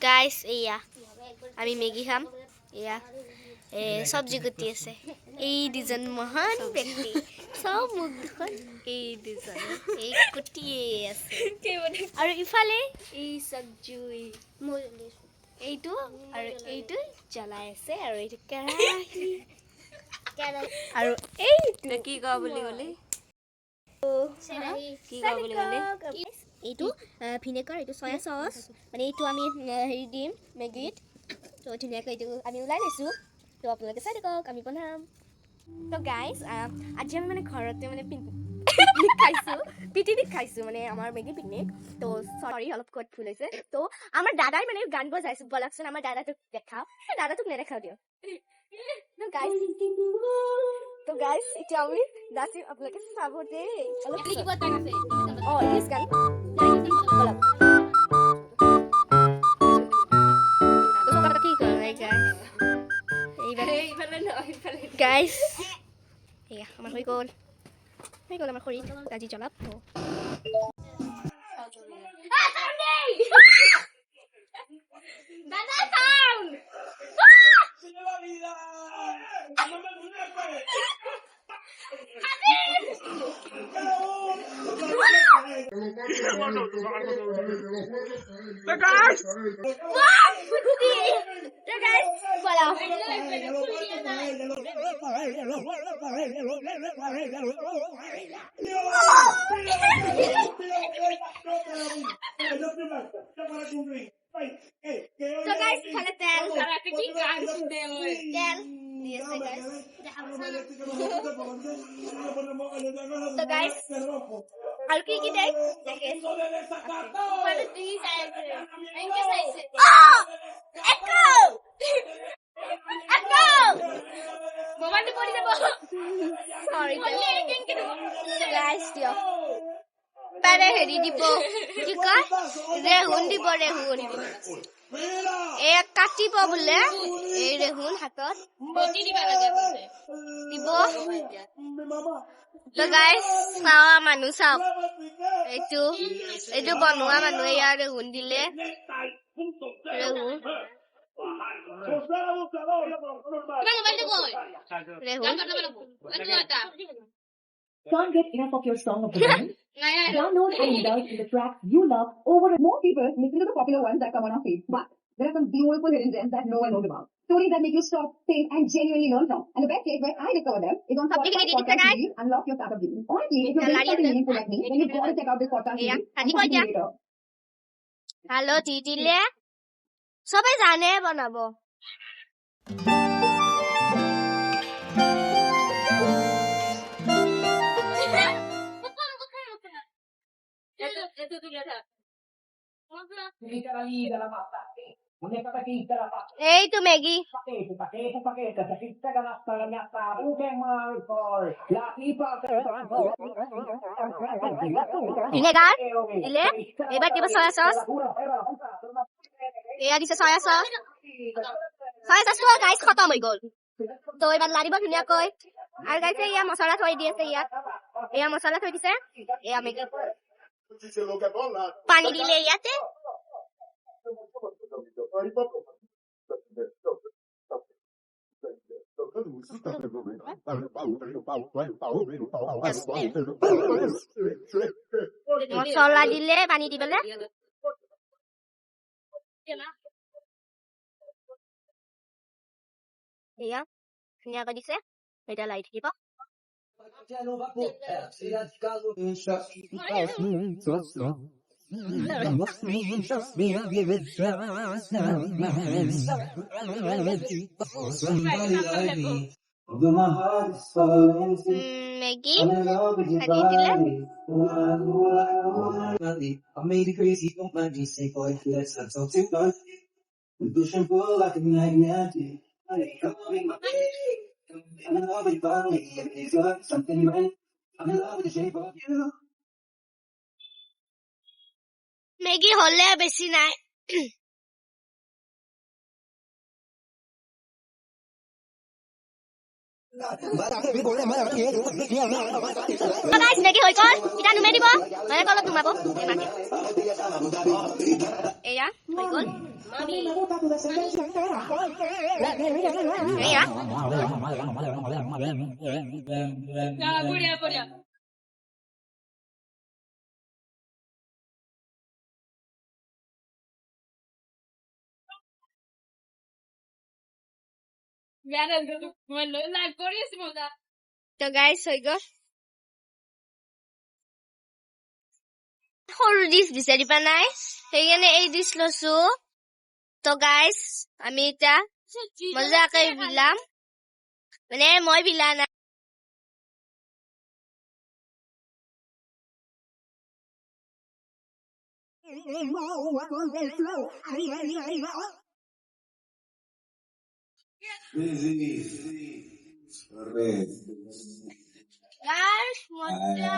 Guys এয়া আমি Maggi খাম এয়া সবজি কুটি আছে এই দুজন মহান ব্যক্তি সব মুখ দেখোন এই দুজন এই কুটিয়ে আছে আৰু ইফালে এই সবজি এইটো আৰু এইটো জ্বলাই আছে আৰু এইটো কেৰাহী আৰু এইটো কি কওঁ বুলি ক'লে কি কওঁ বুলি ক'লে এইটো ভিনেগাৰ এইটো সয়া সস মানে এইটো আমি হেৰি দিম মেগীত তো ধুনীয়াকৈ এইটো আমি ওলাই লৈছোঁ তো আপোনালোকে চাই থাকক আমি বনাম তো গাইজ আজি আমি মানে ঘৰতে মানে পিকনিক খাইছোঁ মানে আমাৰ মেগী পিকনিক তো চৰি অলপ ক'ত ভুল হৈছে তো আমাৰ দাদাই মানে গান বজাইছোঁ বলকচোন আমাৰ দাদাটোক দেখাওঁ দাদাটোক নেদেখাওঁ দিয়ক তো গাইজ এতিয়া আমি নাচিম আপোনালোকে চাব দেই অলপ ইংলিছ গান বলক গাইজ এয়া আমাৰ হৈ গ'ল আমাৰ খৰিত আজি জ্বলাব So guys, I'll kick it out. Echo! Echo! Sorry, guys, dear. Para heri dipo. Chika, rehun dipo rehun. এক কাটিব বোলে এই ৰেহুন হাতত দিব তো গাইজ চাৱা মানুহ চাওক এইটো বনোৱা মানুহ ইয়াৰ ৰেহুন দিলে ৰেহুন Can't get enough of your song of the moment? Download and indulge in the tracks you love over more people listen to the popular ones that come on our feed. But there are some beautiful hidden gems that no one knows about. Stories that make you stop, think, and genuinely learn from. And the best place where I discover them is on Spotify Podcast Series Unlock Your Startup Dreams. Honestly, if you're doing something meaningful like me, then you've got to check out this podcast series and continue later. Hello, Titile. সবাই জানে বনাবো এই তো Maggi vinegar দিলে এবার দিব soya sauce এয়া দিছে soya sauce তো গাইজ খতম হৈ গ'ল তো এবার লাৰিব ধুনীয়াকৈ আৰু গাইছে এয়া মছলা থৈ দি আছে ইয়াত এয়া মছলা থৈ দিছে এয়া মেগি পানী দিলে ইয়াতে মছলা দিলে পানী দি পেলাই এয়া ধুনীয়াকৈ দিছে এটা লাইট দিব Maggie, I made it crazy, don't mind me, say boy, let's not talk too much. We push and pull like a magnet. Come in my baby. I'm in love with your body, it's got something right. I'm in love with the shape of you. Maggie, hole বেশি নাই guys, Maggie হৈ গ'ল এতিয়া নুমাই দিব মানে তলত নুমাব এয়া হৈ গ'ল এয়া তো গাইজ হৈ গ'ল সৰু ডিছ বিচাৰি পোৱা নাই সেইকাৰণে এই ডিছ লৈছো তো গাইজ আমি এতিয়া মজাকে বিলাম মানে মই বিলা নাই গাইজ মজা